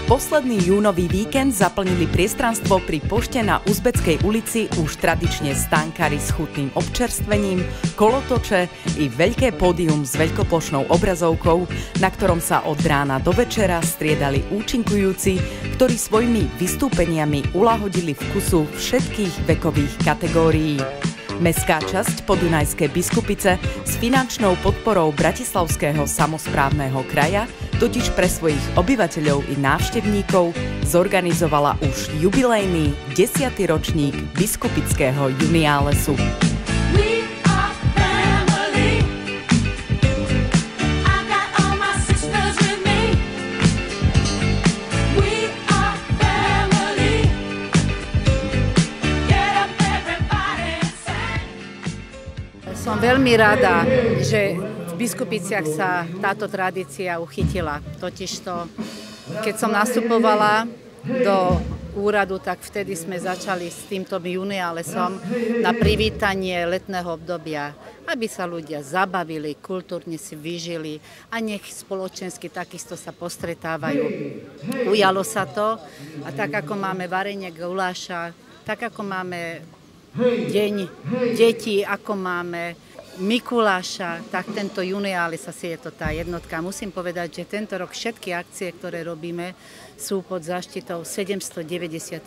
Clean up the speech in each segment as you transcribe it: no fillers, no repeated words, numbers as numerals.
Posledný júnový víkend zaplnili priestranstvo pri pošte na Uzbeckej ulici už tradične stánkári s chutným občerstvením, kolotoče i veľké pódium s veľkoplošnou obrazovkou, na ktorom sa od rána do večera striedali účinkujúci, ktorí svojimi vystúpeniami uľahodili vkusu všetkých vekových kategórií. Mestská časť Podunajské Biskupice s finančnou podporou Bratislavského samosprávneho kraja totiž pre svojich obyvateľov i návštevníkov zorganizovala už jubilejný 10. ročník Biskupického Juniálesu. Som veľmi rada, že v Biskupiciach sa táto tradícia uchytila. Totižto, keď som nastupovala do úradu, tak vtedy sme začali s týmto juniálesom na privítanie letného obdobia, aby sa ľudia zabavili, kultúrne si vyžili a nech spoločensky takisto sa postretávajú. Ujalo sa to a tak ako máme varenie guláša, tak ako máme deň detí, ako máme Mikuláša, tak tento Juniáles asi je to tá jednotka. Musím povedať, že tento rok všetky akcie, ktoré robíme, sú pod záštitou 795.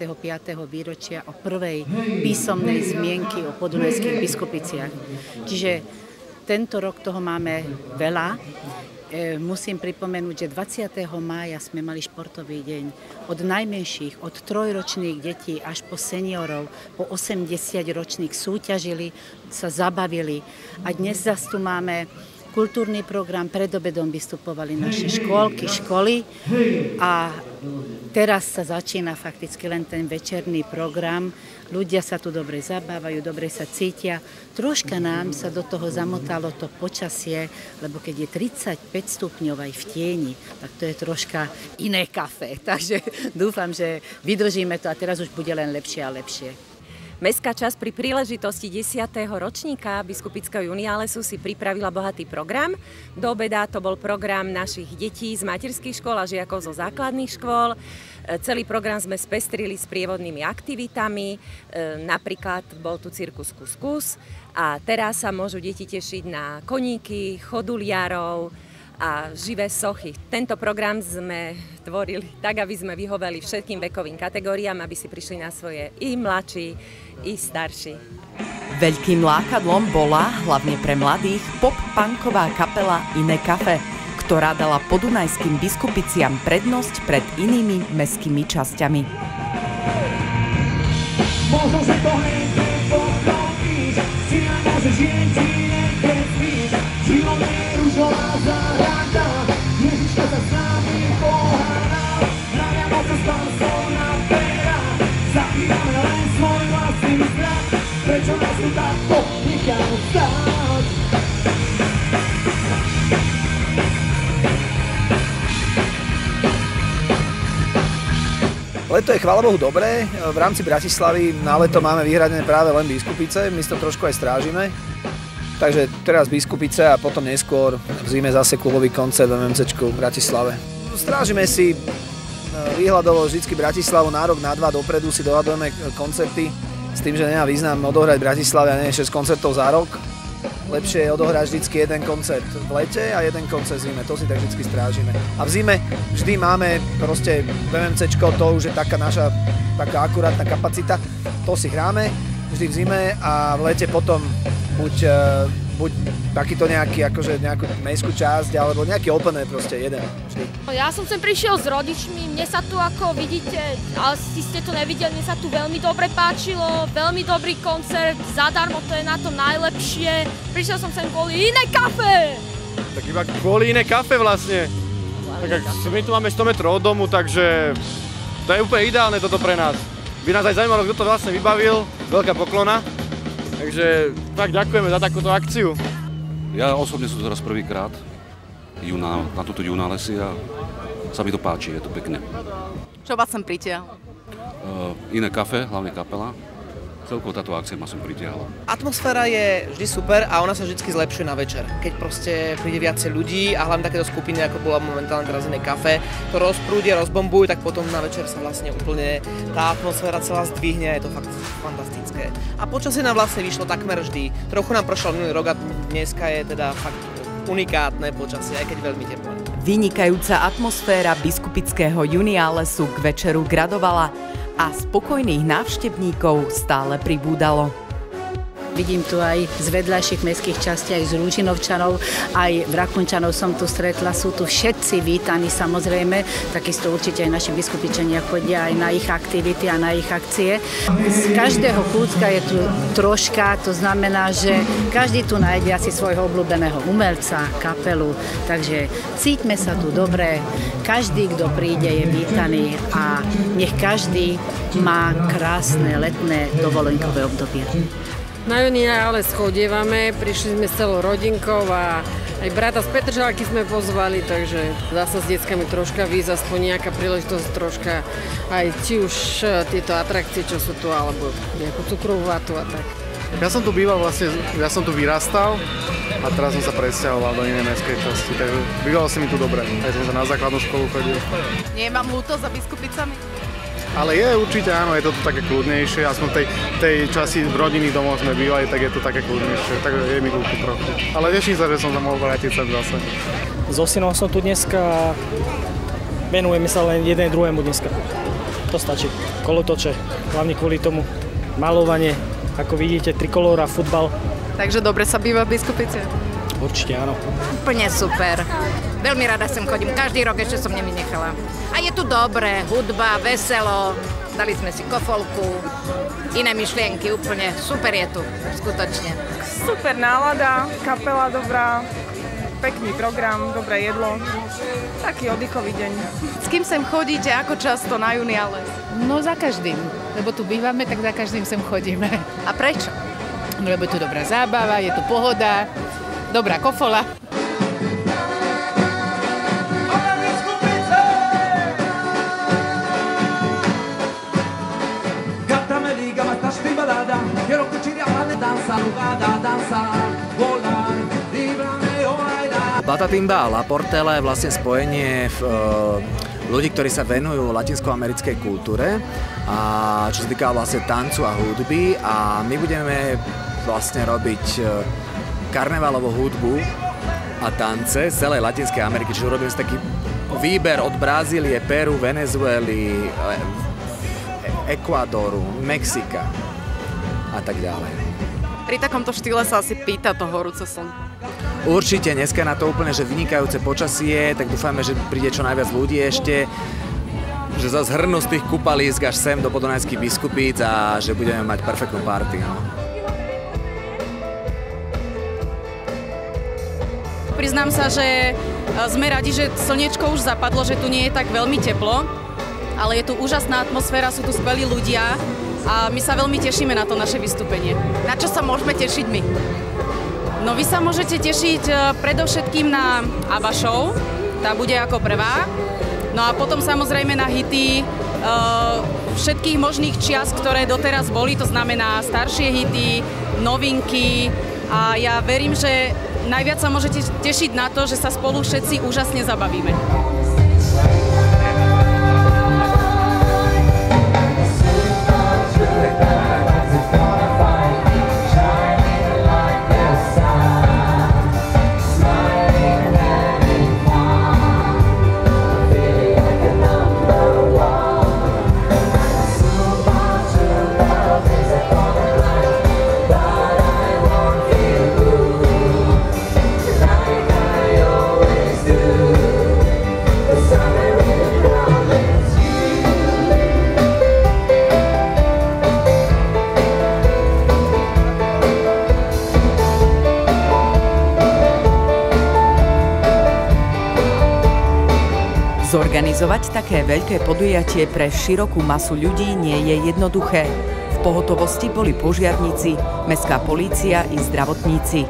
výročia o prvej písomnej zmienky o podunajských biskupiciach. Čiže tento rok toho máme veľa. Musím pripomenúť, že 20. mája sme mali športový deň. Od najmenších, od 3-ročných detí až po seniorov, po 80-ročných súťažili, sa zabavili. A dnes zase tu máme kultúrny program, pred obedom vystupovali naše škôlky, školy a teraz sa začína fakticky len ten večerný program. Ľudia sa tu dobre zabávajú, dobre sa cítia. Troška nám sa do toho zamotalo to počasie, lebo keď je 35 stupňov aj v tieni, tak to je troška iné kafe. Takže dúfam, že vydržíme to a teraz už bude len lepšie a lepšie. Mestská časť pri príležitosti 10. ročníka Biskupického Juniálesu si pripravila bohatý program. Do obeda to bol program našich detí z materských škôl a žiakov zo základných škôl. Celý program sme spestrili s prievodnými aktivitami, napríklad bol tu cirkus Kus a teraz sa môžu deti tešiť na koníky, choduliarov a živé sochy. Tento program sme tvorili tak, aby sme vyhoveli všetkým vekovým kategóriám, aby si prišli na svoje i mladší, i starší. Veľkým lákadlom bola, hlavne pre mladých, pop-punková kapela Iné kafe, ktorá dala podunajským biskupiciam prednosť pred inými mestskými časťami. Možno, že to pochopíš, si môžeš jediť, keď spíš, život je ružová záhrada, Ježiško sa s nami pohádal, hľadia moc sa spásou naberá, zapívame len svoj vlastný strach, prečo nás tu takto nechám stáť? Leto je, chvála Bohu, dobré. V rámci Bratislavy na leto máme vyhradené práve len Biskupice. My to trošku aj strážime. Takže teraz Biskupice a potom neskôr v zime zase klubový koncert v MMCčku v Bratislave. Strážime si výhľadovo vždycky Bratislavu na rok, na 2 dopredu si dohadujeme koncerty s tým, že nemá význam odohrať v Bratislave a nie 6 koncertov za rok. Lepšie je odohrať vždycky jeden koncert v lete a jeden koncert v zime, to si tak vždycky strážime. A v zime vždy máme proste BMCčko, to už je taká naša taká akurátna kapacita, to si hráme vždy v zime a v lete potom buď takýto nejaký, akože nejakú mestskú časť, alebo nejaký open air proste, jeden vždy. Ja som sem prišiel s rodičmi, mne sa tu, ako vidíte, asi ste to nevideli, mne sa tu veľmi dobre páčilo, veľmi dobrý koncert, zadarmo, to je na to najlepšie. Prišiel som sem kvôli Iné kafe! Tak iba kvôli Iné kafe vlastne. Tak my tu máme 100 metrov od domu, takže to je úplne ideálne toto pre nás. By nás aj zaujímalo, kto to vlastne vybavil, veľká poklona. Takže tak ďakujeme za takúto akciu. Ja osobne som tu teraz prvýkrát na túto Juniálesy a sa mi to páči, je to pekné. Čo vás sem pritiahlo? Iné kafe, hlavne kapela. Celkovo táto akcia ma sem pritiahla. Atmosféra je vždy super a ona sa vždy zlepšuje na večer. Keď proste príde viacej ľudí a hlavne takéto skupiny, ako bola momentálne teraz iné kafe, to rozprúdia, rozbombujú, tak potom na večer sa vlastne úplne tá atmosféra celá zdvihne a je to fakt fantastické. A počasie nám vlastne vyšlo takmer vždy. Trochu nám prošlo minulý rok a dneska je teda fakt unikátne počasie, aj keď veľmi teplo. Vynikajúca atmosféra Biskupického juniálesu k večeru gradovala a spokojných návštevníkov stále pribúdalo. Vidím tu aj z vedľajších mestských častí, aj z Ružinovčanov, aj Vrakunčanov som tu stretla. Sú tu všetci vítaní samozrejme, takisto určite aj naši biskupičania chodia aj na ich aktivity a na ich akcie. Z každého kúcka je tu troška, to znamená, že každý tu nájde asi svojho obľúbeného umelca, kapelu, takže cíťme sa tu dobre, každý, kto príde, je vítaný a nech každý má krásne letné dovolenkové obdobie. Na juniáles chodievame, prišli sme s celou rodinkou a aj brata z Petržalky sme pozvali, takže dá sa s deckami troška výjsť, aspoň nejaká príležitosť troška aj či už tieto atrakcie, čo sú tu, alebo nejakú cukrovú vatu a tak. Ja som tu býval vlastne, ja som tu vyrastal a teraz som sa presťahoval do inej mestskej časti, takže bývalo si mi tu dobre, aj som sa na základnú školu chodil. Nie mám ľúto za Biskupicami? Ale je určite áno, je to tu také kľudnejšie, aspoň tej časti v rodinných domov sme bývali, tak je to také kľudnejšie, takže je mi ľúto trochu. Ale teším sa, že som sa mohol vrátiť sem zase. So synom som tu dneska, venujeme sa len jeden druhému dneska. To stačí. Kolotoče, hlavne kvôli tomu malovanie, ako vidíte, trikolóra, futbal. Takže dobre sa býva v Biskupici? Určite áno. Úplne super. Veľmi rada sem chodím, každý rok ešte som nevynechala. A je tu dobré, hudba, veselo, dali sme si kofolku, iné myšlienky, úplne super je tu, skutočne. Super nálada, kapela dobrá, pekný program, dobré jedlo, taký oddychový deň. S kým sem chodíte, ako často na juniáles? No za každým, lebo tu bývame, tak za každým sem chodíme. A prečo? No lebo je tu dobrá zábava, je tu pohoda, dobrá kofola. Batatimba a La Portela je vlastne spojenie ľudí, ktorí sa venujú latinskoamerickej kultúre a čo sa týka vlastne tancu a hudby a my budeme vlastne robiť karnevalovú hudbu a tance z celej Latinskej Ameriky, čiže urobíme si taký výber od Brazílie, Peru, Venezuely, Ekvádoru, Mexika a tak ďalej. Pri takomto štýle sa asi pýta to horúce slnko. Určite, dneska na to úplne, že vynikajúce počasie, tak dúfajme, že príde čo najviac ľudí ešte, že zase hrnú z tých kúpalísk až sem do Podunajských Biskupíc a že budeme mať perfektnú party. No. Priznám sa, že sme radi, že slniečko už zapadlo, že tu nie je tak veľmi teplo, ale je tu úžasná atmosféra, sú tu skvelí ľudia a my sa veľmi tešíme na to naše vystúpenie. Na čo sa môžeme tešiť my? No vy sa môžete tešiť predovšetkým na ABBA show, tá bude ako prvá. No a potom samozrejme na hity všetkých možných čias, ktoré doteraz boli, to znamená staršie hity, novinky a ja verím, že najviac sa môžete tešiť na to, že sa spolu všetci úžasne zabavíme. Zorganizovať také veľké podujatie pre širokú masu ľudí nie je jednoduché. V pohotovosti boli požiarníci, mestská polícia i zdravotníci.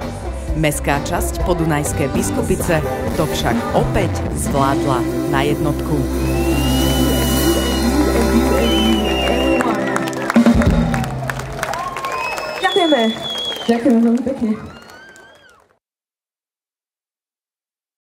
Mestská časť Podunajské Biskupice to však opäť zvládla na jednotku. Ďakujeme veľmi pekne.